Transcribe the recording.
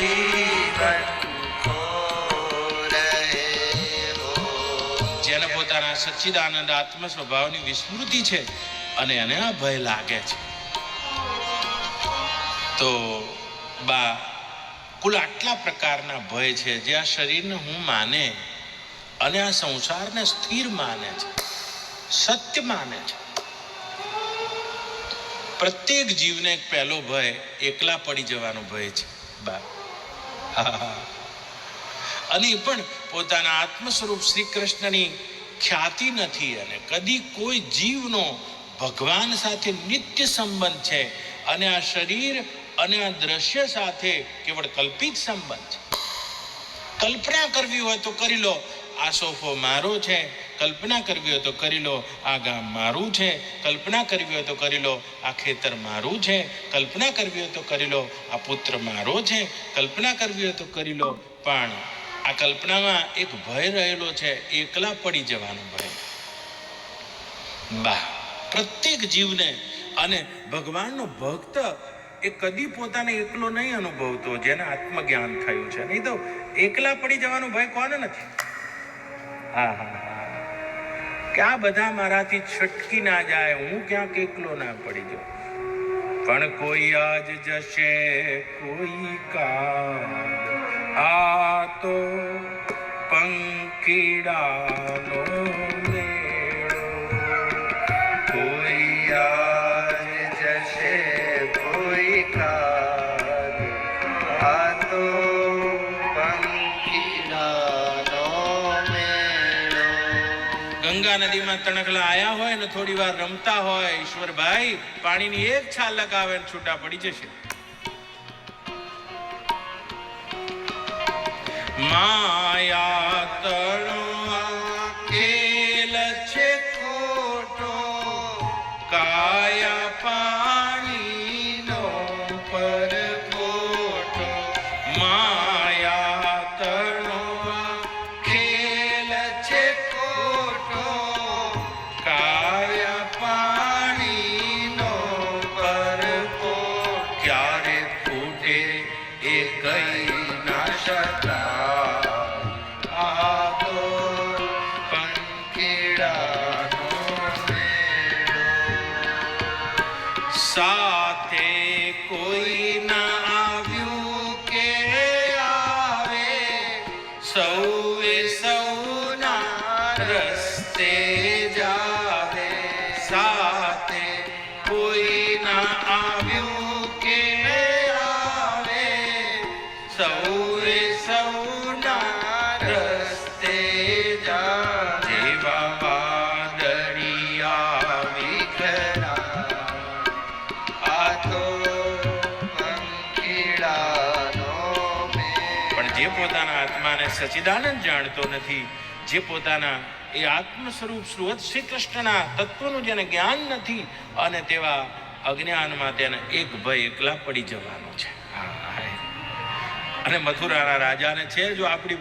જીવન જેને પોતાના સચ્ચિદાનંદ આત્મ સ્વભાવની વિસ્મૃતિ છે અને એને આ ભય લાગે છે, તો બા કુલ આટલા પ્રકારના ભય છે જે આ શરીરને હું માને અને આ સંસારને સ્થિર માને છે, સત્ય માને છે. પ્રત્યેક જીવને એક પહેલો ભય એકલા પડી જવાનો ભય છે બા. અને એ પણ પોતાના આત્મ સ્વરૂપ શ્રી કૃષ્ણની ખ્યાતિ નથી અને કદી કોઈ જીવનો ભગવાન સાથે નિત્ય સંબંધ છે અને આ શરીર અને આ દ્રશ્ય સાથે કેવળ કલ્પિત સંબંધ છે. કલ્પના કરવી હોય તો કરી લો, આ સોફો મારો છે. કલ્પના કરવી હોય તો કરી લો, આ ગામ મારું છે. કલ્પના કરવી હોય તો કરી લો, આ ખેતર મારું છે. કલ્પના કરવી હોય તો કરી લો, આ પુત્ર મારો છે. કલ્પના કરવી હોય તો કરી લો, પણ આ કલ્પનામાં એક ભય રહેલો છે, એકલા પડી જવાનો ભય બા. પ્રત્યેક જીવને અને ભગવાનનો ભક્ત એ કદી પોતાને એકલો નહીં અનુભવતો જેને આત્મજ્ઞાન થયું છે. નહીં તો એકલા પડી જવાનો ભય કોને નથી? હા હા હા, કે આ બધા મારાથી છટકી ના જાય, હું ક્યાંક એકલો ના પડી જાઉં. પણ કોઈ આજ જશે કોઈ કાલ, આ તો પંખીડાનો મેળો. કોઈ આજ જશે કોઈ કાલ, આ તો પંખીડાનો મેળો. ગંગા નદીમાં તણખલા આયા હોય ને થોડી વાર રમતા હોય, ઈશ્વરભાઈ પાણીની એક છાલ લગાવે ને છૂટા પડી જશે. માયા તણો ખેલ છે ખોટો, કાયા પાણીનો પરપોટો. માયા તણો ખેલ છે ખોટો, કાયા પાણીનો પરપોટો. ક્યારે ફૂટે એ કઈ ના શકાય, સાથે કોઈ ના આવ્યું કે આવે, સૌએ સૌના રસ્તે જાવે. સાથે કોઈ ના આવ્યું કે આવે, સૌએ સૌના રસ્તે જાવે. જેવા વાદળિયા વિખરા, જે પોતાના આત્માને સચ્ચિદાનંદ જાણતો નથી, જે પોતાના એ આત્મ સ્વરૂપ શ્રી કૃષ્ણના તત્વનું જેને જ્ઞાન નથી, અને તેવા અજ્ઞાનમાં તેને એક ભય એકલા પડી જવાનો છે. અને મથુરાના રાજાને છે જો આપણી